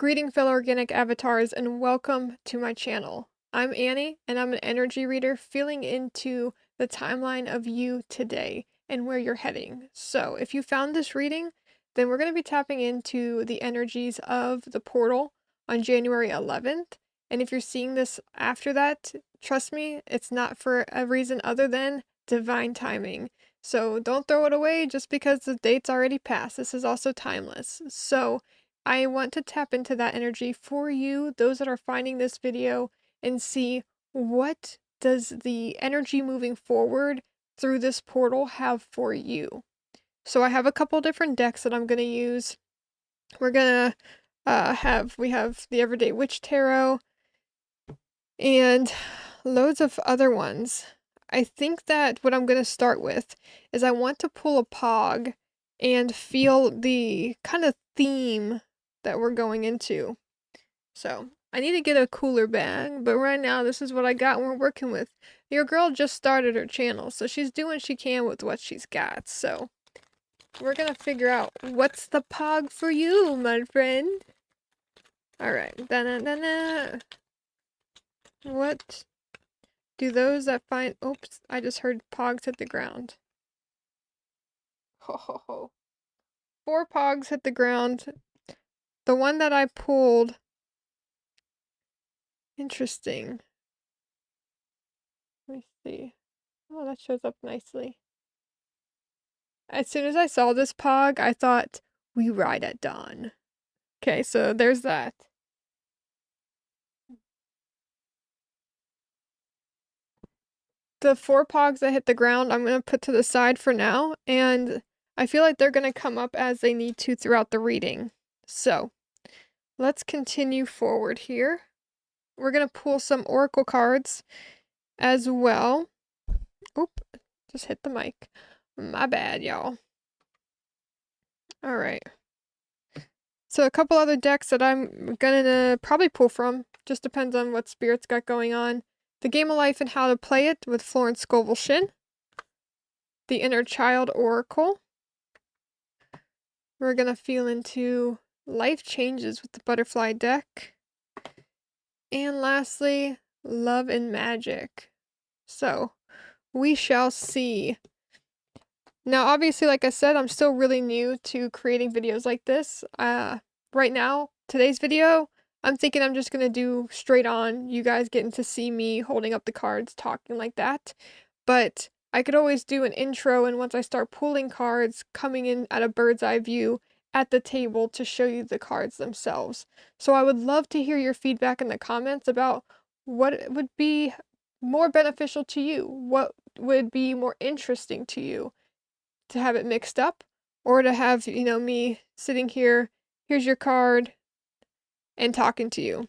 Greeting fellow organic avatars and welcome to my channel. I'm Annie and I'm an energy reader feeling into the timeline of you today and where you're heading. So if you found this reading, then we're going to be tapping into the energies of the portal on January 11th. And if you're seeing this after that, trust me, it's not for a reason other than divine timing. So don't throw it away just because the date's already passed. This is also timeless. So I want to tap into that energy for you, those that are finding this video, and see what does the energy moving forward through this portal have for you. So I have a couple different decks that I'm going to use. We're going to we have the Everyday Witch Tarot and loads of other ones. I think that what I'm going to start with is I want to pull a pog and feel the kind of theme that we're going into. So I need to get a cooler bag, but right now this is what I got and we're working with. Your girl just started her channel, so she's doing what she can with what she's got. So we're gonna figure out what's the pog for you, my friend. Alright. Da-na-na-na. What do those that find... Oops, I just heard pogs hit the ground. Ho ho ho. 4 pogs hit the ground. The one that I pulled... Interesting. Let me see. Oh, that shows up nicely. As soon as I saw this pog, I thought, we ride at dawn. Okay, so there's that. The 4 pogs that hit the ground, I'm going to put to the side for now, and I feel like they're going to come up as they need to throughout the reading. So, let's continue forward here. We're going to pull some oracle cards as well. Oop, just hit the mic. My bad, y'all. Alright. So a couple other decks that I'm gonna probably pull from. Just depends on what Spirit's got going on. The Game of Life and How to Play It with Florence Scovel-Shinn. The Inner Child Oracle. We're gonna feel into Life Changes with the Butterfly deck. And lastly, Love and Magic. So, we shall see. Now, obviously, like I said, I'm still really new to creating videos like this. Right now, today's video, I'm thinking I'm just going to do straight on, you guys getting to see me holding up the cards, talking like that. But I could always do an intro, and once I start pulling cards, coming in at a bird's eye view at the table to show you the cards themselves. So I would love to hear your feedback in the comments about what would be more beneficial to you, what would be more interesting to you. To have it mixed up, or to have, you know, me sitting here, here's your card, and talking to you.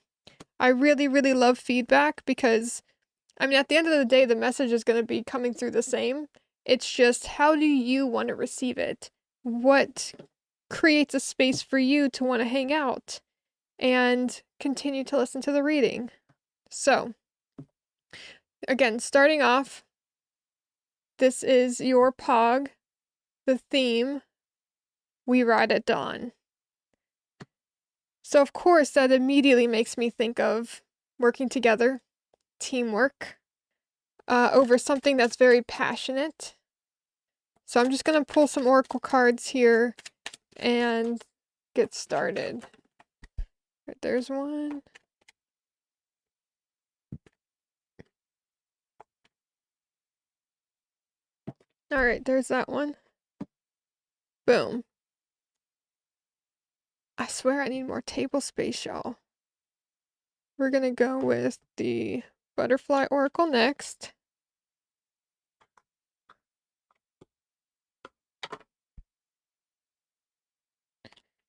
I really, really love feedback because, I mean, at the end of the day, the message is going to be coming through the same. It's just, how do you want to receive it? What creates a space for you to want to hang out and continue to listen to the reading? So, again, starting off, this is your POG. The theme, we ride at dawn. So of course that immediately makes me think of working together, teamwork, over something that's very passionate. So I'm just going to pull some oracle cards here and get started. Right, there's one. Alright, there's that one. Boom. I swear I need more table space, y'all. We're gonna go with the Butterfly Oracle next.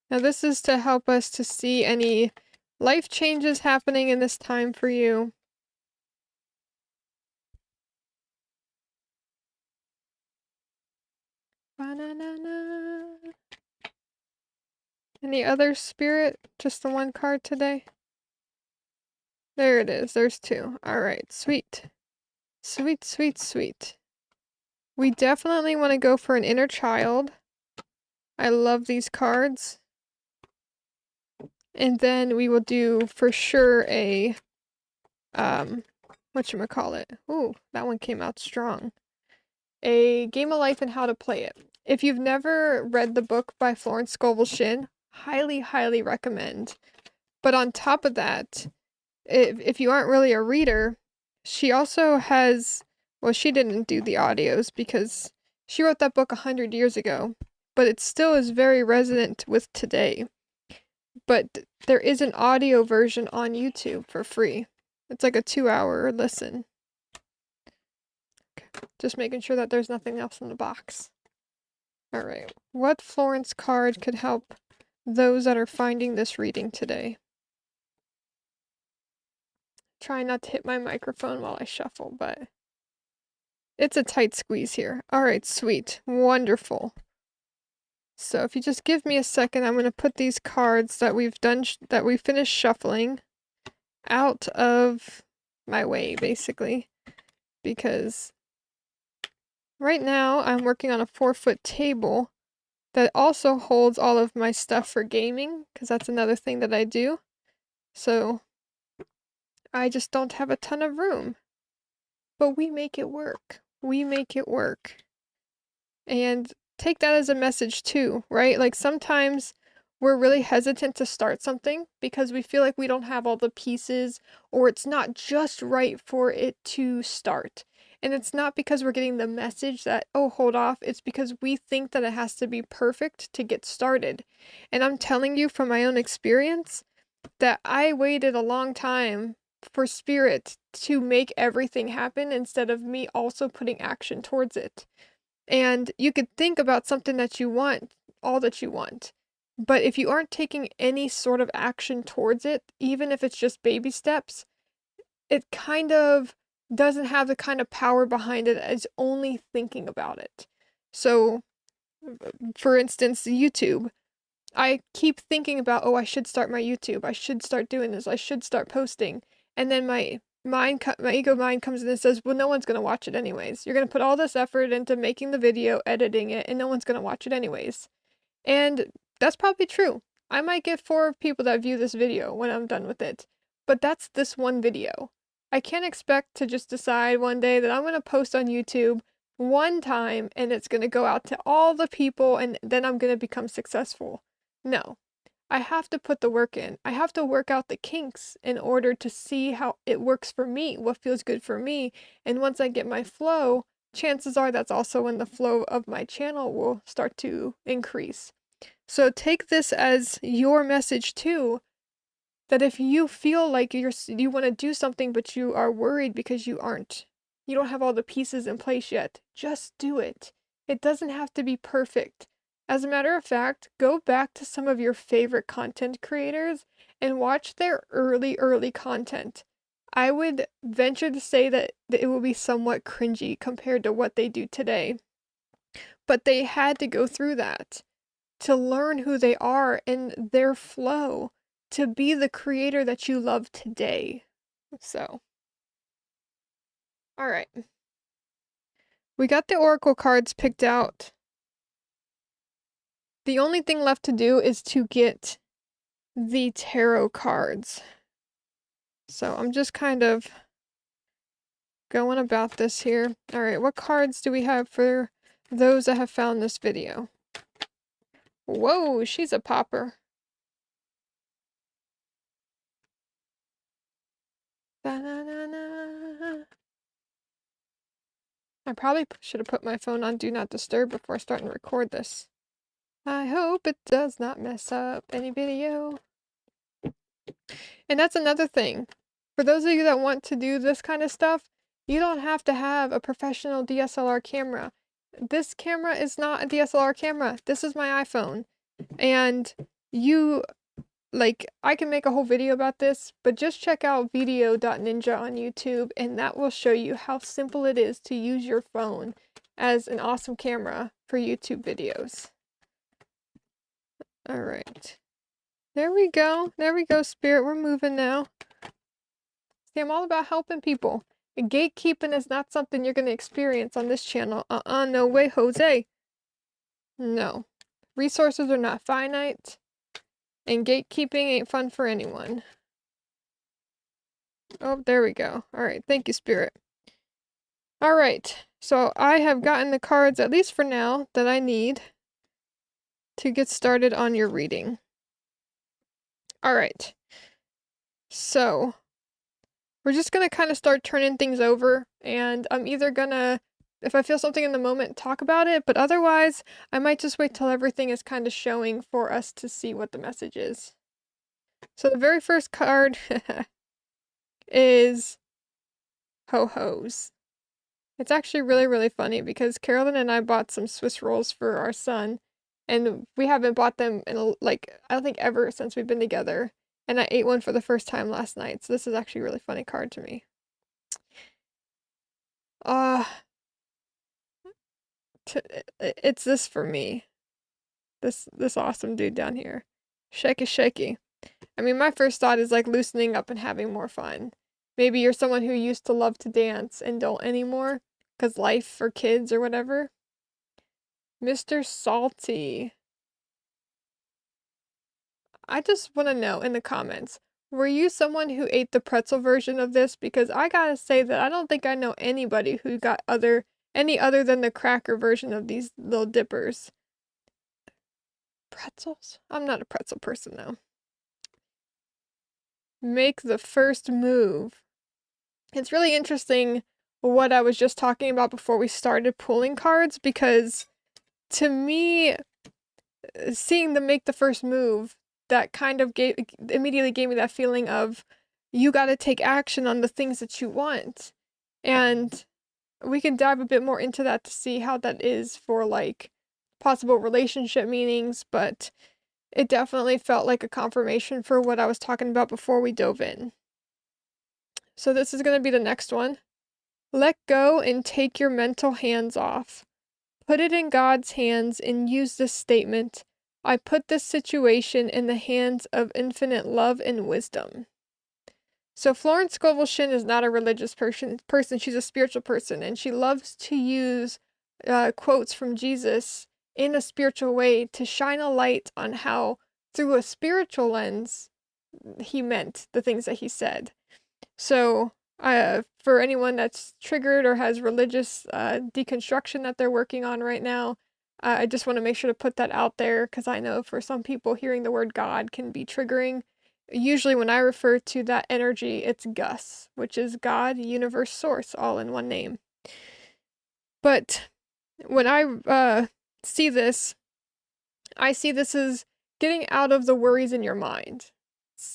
Now this is to help us to see any life changes happening in this time for you. Ba-na-na-na. Any other spirit? Just the one card today? There it is. There's 2. Alright, sweet. Sweet, sweet, sweet. We definitely want to go for an inner child. I love these cards. And then we will do for sure a whatchamacallit. Ooh, that one came out strong. A Game of Life and How to Play It. If you've never read the book by Florence Scovel Shinn, highly, highly recommend. But on top of that, if you aren't really a reader, she also has, well, she didn't do the audios because she wrote that book 100 years ago, but it still is very resonant with today. But there is an audio version on YouTube for free. It's like a 2-hour listen. Okay. Just making sure that there's nothing else in the box. All right. What Florence card could help those that are finding this reading today? Try not to hit my microphone while I shuffle, but it's a tight squeeze here. All right, sweet. Wonderful. So if you just give me a second, I'm going to put these cards that we've done, that we finished shuffling out of my way, basically. Because right now I'm working on a 4-foot table that also holds all of my stuff for gaming, because that's another thing that I do. So I just don't have a ton of room. But we make it work. We make it work. And take that as a message too, right? Like sometimes we're really hesitant to start something because we feel like we don't have all the pieces or it's not just right for it to start. And it's not because we're getting the message that, oh, hold off. It's because we think that it has to be perfect to get started. And I'm telling you from my own experience that I waited a long time for spirit to make everything happen instead of me also putting action towards it. And you could think about something that you want, all that you want. But if you aren't taking any sort of action towards it, even if it's just baby steps, it kind of doesn't have the kind of power behind it as only thinking about it. So, for instance, YouTube. I keep thinking about, oh, I should start my YouTube. I should start doing this. I should start posting. And then my ego mind comes in and says, well, no one's going to watch it anyways. You're going to put all this effort into making the video, editing it, and no one's going to watch it anyways. And that's probably true. I might get 4 people that view this video when I'm done with it. But that's this one video. I can't expect to just decide one day that I'm going to post on YouTube one time and it's going to go out to all the people and then I'm going to become successful. No. I have to put the work in. I have to work out the kinks in order to see how it works for me, what feels good for me. And once I get my flow, chances are that's also when the flow of my channel will start to increase. So take this as your message too, that if you feel like you want to do something but you are worried because you don't have all the pieces in place yet, just do it. It doesn't have to be perfect. As a matter of fact, go back to some of your favorite content creators and watch their early content. I would venture to say that it will be somewhat cringy compared to what they do today. But they had to go through that to learn who they are and their flow to be the creator that you love today. So, all right. We got the oracle cards picked out. The only thing left to do is to get the tarot cards. So I'm just kind of going about this here. All right, what cards do we have for those that have found this video? Whoa, she's a popper. Da-na-na-na. I probably should have put my phone on Do Not Disturb before starting to record this. I hope it does not mess up any video. And that's another thing. For those of you that want to do this kind of stuff, you don't have to have a professional DSLR camera. This camera is not a DSLR camera. This is my iPhone. And I can make a whole video about this, but just check out video.ninja on YouTube, and that will show you how simple it is to use your phone as an awesome camera for YouTube videos. All right. There we go. There we go, Spirit. We're moving now. See, I'm all about helping people. Gatekeeping is not something you're going to experience on this channel. No way, Jose. No. Resources are not finite. And gatekeeping ain't fun for anyone. Oh, there we go. All right, thank you, Spirit. All right, so I have gotten the cards, at least for now, that I need to get started on your reading. All right, so we're just gonna kind of start turning things over, and I'm either gonna, if I feel something in the moment, talk about it, but otherwise, I might just wait till everything is kind of showing for us to see what the message is. So the very first card is Ho-Hos. It's actually really, really funny because Carolyn and I bought some Swiss rolls for our son, and we haven't bought them in, like, I don't think ever since we've been together. And I ate one for the first time last night, so this is actually a really funny card to me. Uh, it's this for me. This awesome dude down here. Shaky, shaky. I mean, my first thought is like loosening up and having more fun. Maybe you're someone who used to love to dance and don't anymore, because life or kids or whatever. Mr. Salty. I just want to know in the comments, were you someone who ate the pretzel version of this? Because I gotta say that I don't think I know anybody who got any other than the cracker version of these little dippers. Pretzels? I'm not a pretzel person though. Make the first move. It's really interesting what I was just talking about before we started pulling cards, because to me, seeing them make the first move, that kind of immediately gave me that feeling of you got to take action on the things that you want. And we can dive a bit more into that to see how that is for like possible relationship meanings, but it definitely felt like a confirmation for what I was talking about before we dove in. So this is going to be the next one. Let go and take your mental hands off. Put it in God's hands and use this statement. I put this situation in the hands of infinite love and wisdom. So Florence Scovel Shinn is not a religious person. She's a spiritual person, and she loves to use quotes from Jesus in a spiritual way to shine a light on how, through a spiritual lens, he meant the things that he said. So, for anyone that's triggered or has religious deconstruction that they're working on right now, I just want to make sure to put that out there, because I know for some people hearing the word God can be triggering. Usually when I refer to that energy, it's Gus, which is God, universe, source, all in one name. But when I see this, I see this as getting out of the worries in your mind.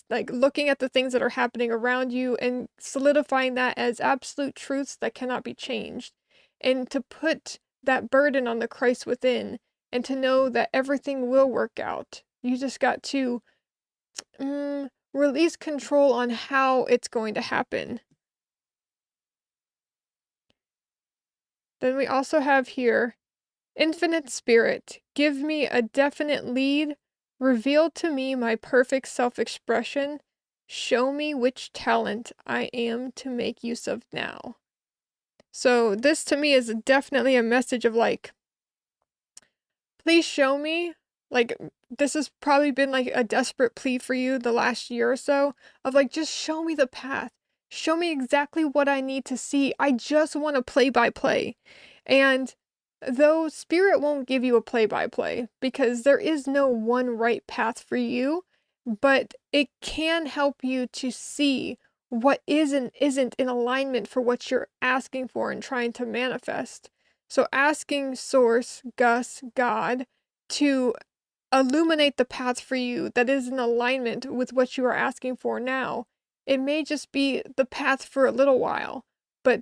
Like looking at the things that are happening around you and solidifying that as absolute truths that cannot be changed. And to put that burden on the Christ within, and to know that everything will work out. You just got to release control on how it's going to happen. Then we also have here, Infinite Spirit, give me a definite lead. Reveal to me my perfect self-expression. Show me which talent I am to make use of now. So this to me is definitely a message of like, please show me. Like, this has probably been like a desperate plea for you the last year or so of like, just show me the path. Show me exactly what I need to see. I just want to play by play. And though Spirit won't give you a play by play because there is no one right path for you, but it can help you to see what is and isn't in alignment for what you're asking for and trying to manifest. So asking Source, Gus, God, to illuminate the path for you that is in alignment with what you are asking for now. It may just be the path for a little while, but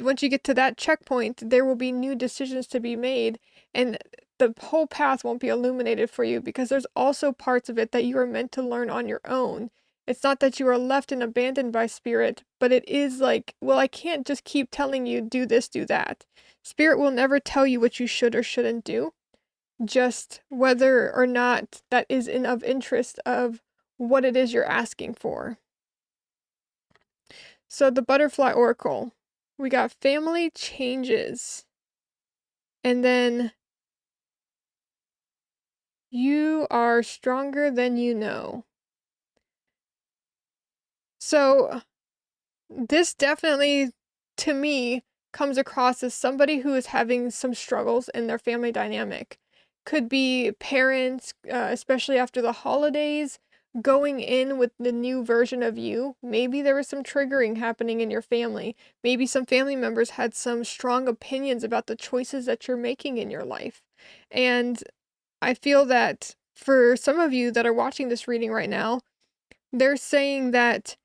once you get to that checkpoint, there will be new decisions to be made, and the whole path won't be illuminated for you because there's also parts of it that you are meant to learn on your own. It's not that you are left and abandoned by Spirit, but it is like, well, I can't just keep telling you do this, do that. Spirit will never tell you what you should or shouldn't do, just whether or not that is of interest of what it is you're asking for. So the Butterfly Oracle, we got family changes, and then You are stronger than you know. So, this definitely, to me, comes across as somebody who is having some struggles in their family dynamic. Could be parents, especially after the holidays, going in with the new version of you. Maybe there was some triggering happening in your family. Maybe some family members had some strong opinions about the choices that you're making in your life. And I feel that for some of you that are watching this reading right now, they're saying that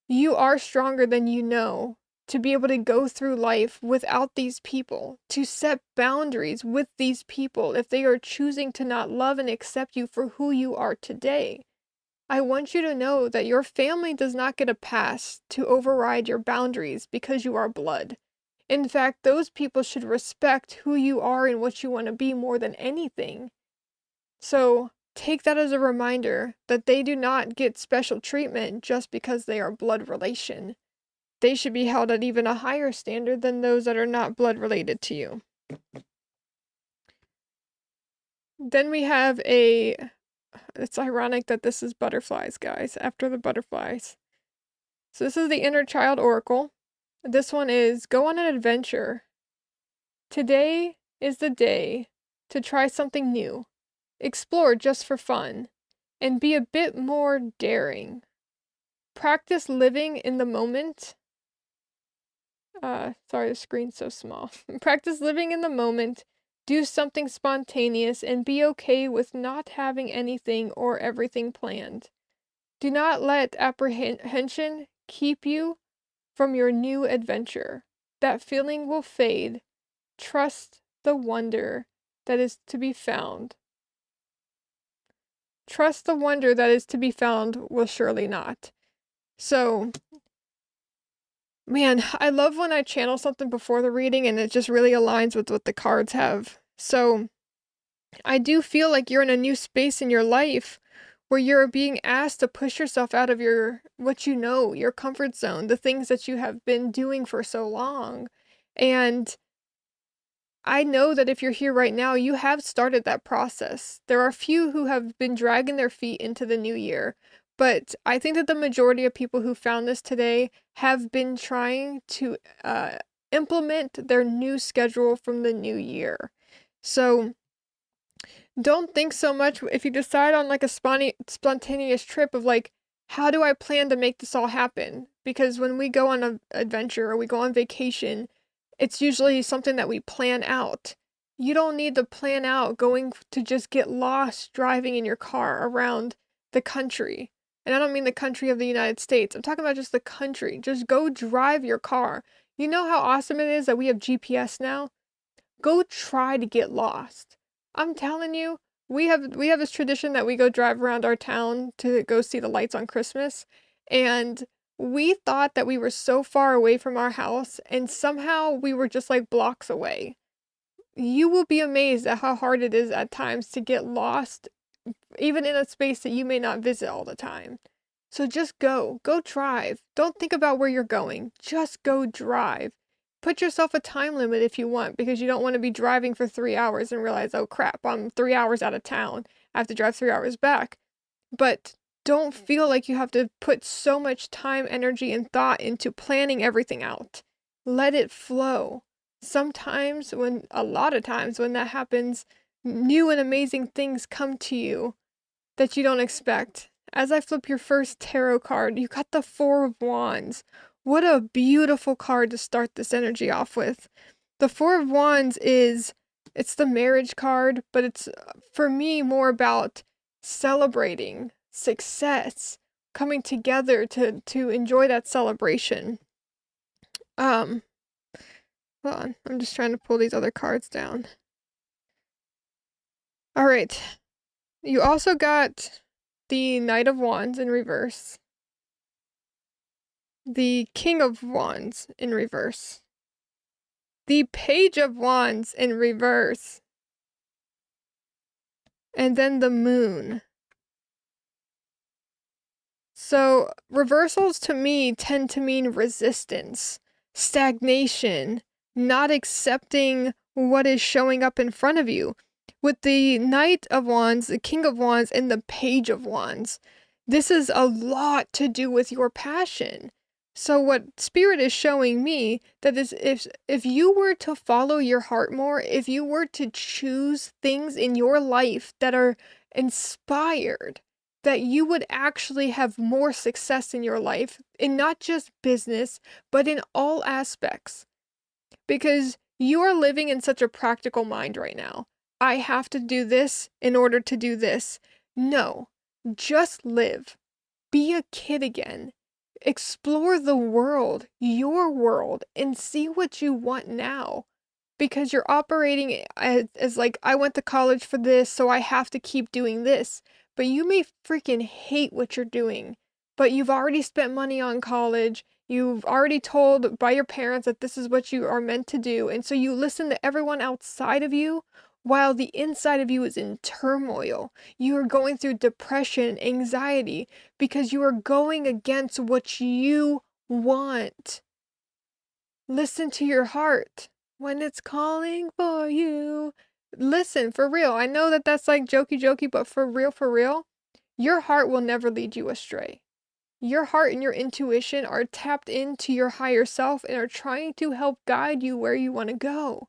you are stronger than you know to be able to go through life without these people, to set boundaries with these people if they are choosing to not love and accept you for who you are today. I want you to know that your family does not get a pass to override your boundaries because you are blood. In fact, those people should respect who you are and what you want to be more than anything. So take that as a reminder that they do not get special treatment just because they are blood relation. They should be held at even a higher standard than those that are not blood related to you. Then we have it's ironic that this is butterflies, guys, after the butterflies. So this is the inner child oracle. This one is go on an adventure. Today is the day to try something new. Explore just for fun and be a bit more daring. Practice living in the moment. Sorry, the screen's so small. Practice living in the moment. Do something spontaneous and be okay with not having anything or everything planned. Do not let apprehension keep you from your new adventure. That feeling will fade. Trust the wonder that is to be found. Trust the wonder that is to be found will surely not. So, man, I love when I channel something before the reading and it just really aligns with what the cards have. So, I do feel like you're in a new space in your life where you're being asked to push yourself out of what you know, your comfort zone, the things that you have been doing for so long. And I know that if you're here right now, you have started that process. There are few who have been dragging their feet into the new year, but I think that the majority of people who found this today have been trying to implement their new schedule from the new year. So don't think so much if you decide on like a spontaneous trip of like, how do I plan to make this all happen? Because when we go on an adventure or we go on vacation, it's usually something that we plan out. You don't need to plan out going to just get lost driving in your car around the country. And I don't mean the country of the United States. I'm talking about just the country. Just go drive your car. You know how awesome it is that we have GPS now? Go try to get lost. I'm telling you, we have this tradition that we go drive around our town to go see the lights on Christmas, and we thought that we were so far away from our house, and somehow we were just like blocks away. You will be amazed at how hard it is at times to get lost, even in a space that you may not visit all the time. So just go drive. Don't think about where you're going. Just go drive. Put yourself a time limit if you want, because you don't want to be driving for 3 hours and realize, oh crap, I'm 3 hours out of town. I have to drive 3 hours back. But don't feel like you have to put so much time, energy, and thought into planning everything out. Let it flow. A lot of times when that happens, new and amazing things come to you that you don't expect. As I flip your first tarot card, you got the Four of Wands. What a beautiful card to start this energy off with. The Four of Wands it's the marriage card, but it's for me more about celebrating success, coming together to enjoy that celebration. Hold on, I'm just trying to pull these other cards down. All right. You also got the Knight of Wands in reverse, the King of Wands in reverse, the Page of Wands in reverse, and then the Moon. So reversals to me tend to mean resistance, stagnation, not accepting what is showing up in front of you. with the Knight of Wands, the King of Wands, and the Page of Wands. This is a lot to do with your passion. So what Spirit is showing me that is if you were to follow your heart more, if you were to choose things in your life that are inspired, that you would actually have more success in your life, in not just business, but in all aspects. Because you are living in such a practical mind right now. I have to do this in order to do this. No, just live. Be a kid again. Explore the world, your world, and see what you want now. Because you're operating as like, I went to college for this, so I have to keep doing this. But you may freaking hate what you're doing. But you've already spent money on college. You've already told by your parents that this is what you are meant to do. And so you listen to everyone outside of you while the inside of you is in turmoil. You are going through depression, anxiety, because you are going against what you want. Listen to your heart when it's calling for you. Listen, for real. I know that that's like jokey, but for real, your heart will never lead you astray. Your heart and your intuition are tapped into your higher self and are trying to help guide you where you want to go.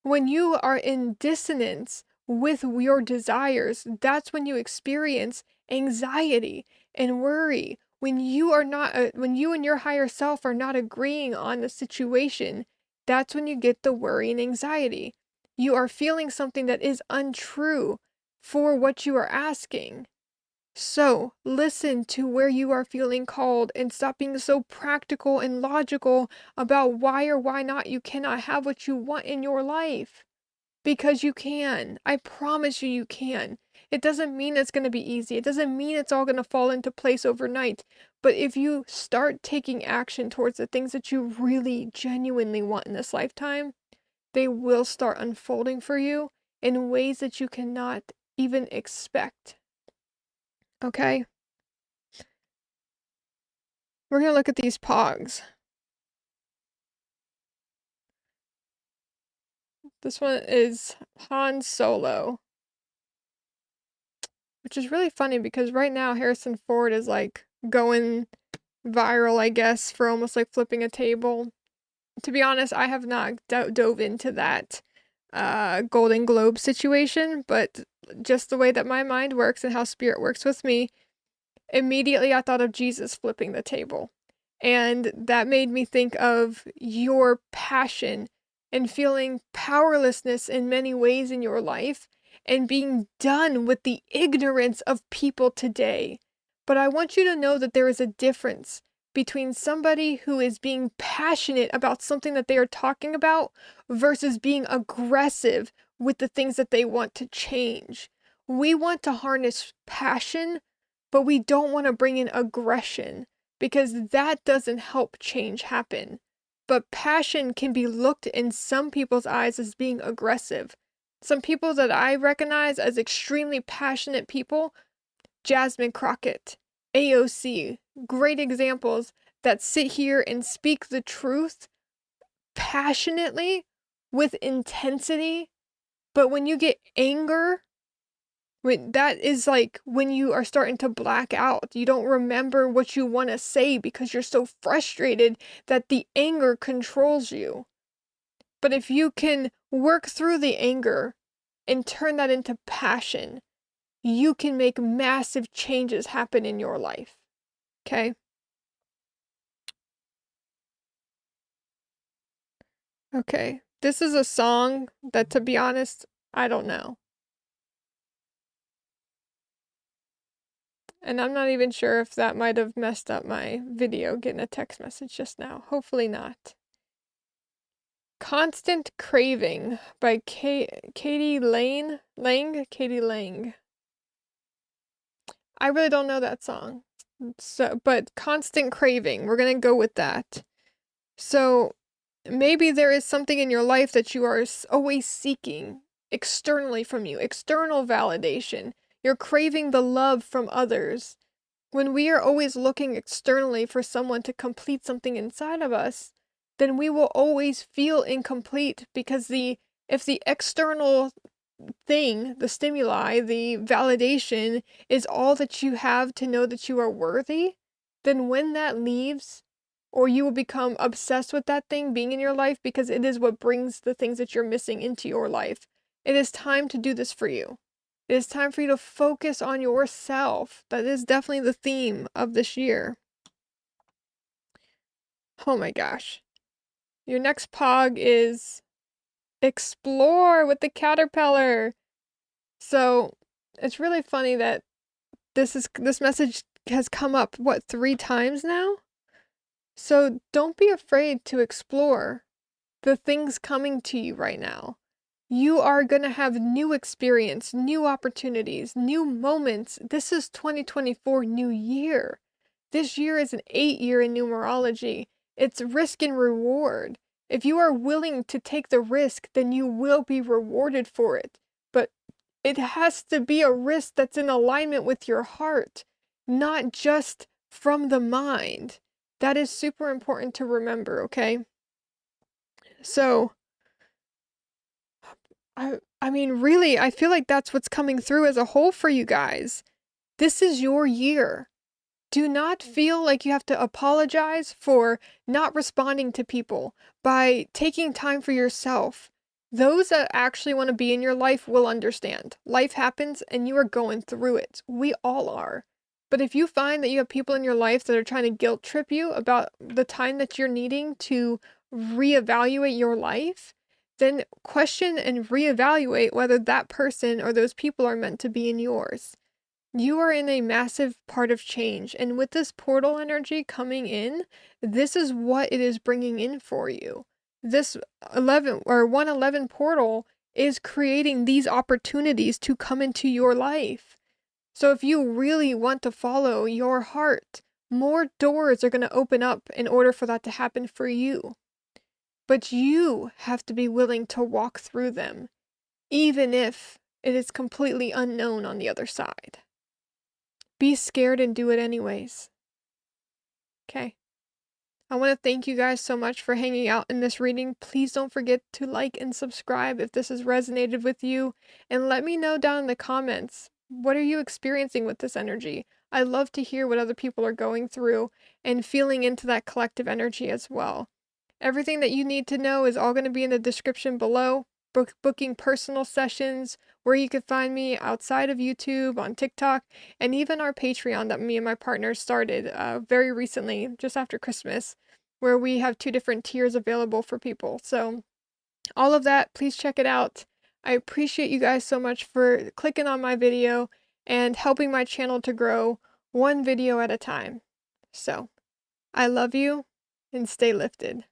When you are in dissonance with your desires, that's when you experience anxiety and worry. When you are not, when you and your higher self are not agreeing on the situation, that's when you get the worry and anxiety. You are feeling something that is untrue for what you are asking. So, listen to where you are feeling called and stop being so practical and logical about why or why not you cannot have what you want in your life. Because you can. I promise you, you can. It doesn't mean it's going to be easy. It doesn't mean it's all going to fall into place overnight. But if you start taking action towards the things that you really genuinely want in this lifetime, they will start unfolding for you in ways that you cannot even expect. Okay? We're going to look at these pogs. This one is Han Solo. Which is really funny because right now Harrison Ford is like going viral, I guess, for almost like flipping a table. To be honest, I have not dove into that Golden Globe situation, but just the way that my mind works and how spirit works with me, immediately I thought of Jesus flipping the table. And that made me think of your passion and feeling powerlessness in many ways in your life and being done with the ignorance of people today. But I want you to know that there is a difference between somebody who is being passionate about something that they are talking about versus being aggressive with the things that they want to change. We want to harness passion, but we don't want to bring in aggression because that doesn't help change happen. But passion can be looked in some people's eyes as being aggressive. Some people that I recognize as extremely passionate people, Jasmine Crockett, AOC, great examples that sit here and speak the truth passionately with intensity. But when you get anger, that is like when you are starting to black out. You don't remember what you want to say because you're so frustrated that the anger controls you. But if you can work through the anger and turn that into passion, you can make massive changes happen in your life. Okay? Okay. This is a song that, to be honest, I don't know. And I'm not even sure if that might have messed up my video getting a text message just now. Hopefully not. Constant Craving by Katie Lang. Katie Lang. I really don't know that song. So, but Constant Craving, we're going to go with that. So, maybe there is something in your life that you are always seeking externally from you, external validation. You're craving the love from others. When we are always looking externally for someone to complete something inside of us, then we will always feel incomplete because if the external thing, the stimuli, the validation is all that you have to know that you are worthy, then when that leaves, or you will become obsessed with that thing being in your life because it is what brings the things that you're missing into your life, it is time to do this for you. It is time for you to focus on yourself. That is definitely the theme of this year. Oh my gosh. Your next pog is explore with the caterpillar. So it's really funny that this message has come up, what, 3 times now? So don't be afraid to explore the things coming to you right now. You are going to have new experience, new opportunities, new moments. This is 2024 new year. This year is an 8-year in numerology. It's risk and reward. If you are willing to take the risk, then you will be rewarded for it. But it has to be a risk that's in alignment with your heart, not just from the mind. That is super important to remember, okay? So, I mean, really, I feel like that's what's coming through as a whole for you guys. This is your year. Do not feel like you have to apologize for not responding to people by taking time for yourself. Those that actually want to be in your life will understand. Life happens and you are going through it. We all are. But if you find that you have people in your life that are trying to guilt trip you about the time that you're needing to reevaluate your life, then question and reevaluate whether that person or those people are meant to be in yours. You are in a massive part of change, and with this portal energy coming in, this is what it is bringing in for you. This 11 or 111 portal is creating these opportunities to come into your life. So if you really want to follow your heart, more doors are going to open up in order for that to happen for you. But you have to be willing to walk through them, even if it is completely unknown on the other side. Be scared and do it anyways. Okay. I want to thank you guys so much for hanging out in this reading. Please don't forget to like and subscribe if this has resonated with you. And let me know down in the comments, what are you experiencing with this energy? I love to hear what other people are going through and feeling into that collective energy as well. Everything that you need to know is all going to be in the description below. Booking personal sessions, where you can find me outside of YouTube, on TikTok, and even our Patreon that me and my partner started very recently, just after Christmas, where we have 2 different tiers available for people. So all of that, please check it out. I appreciate you guys so much for clicking on my video and helping my channel to grow one video at a time. So I love you and stay lifted.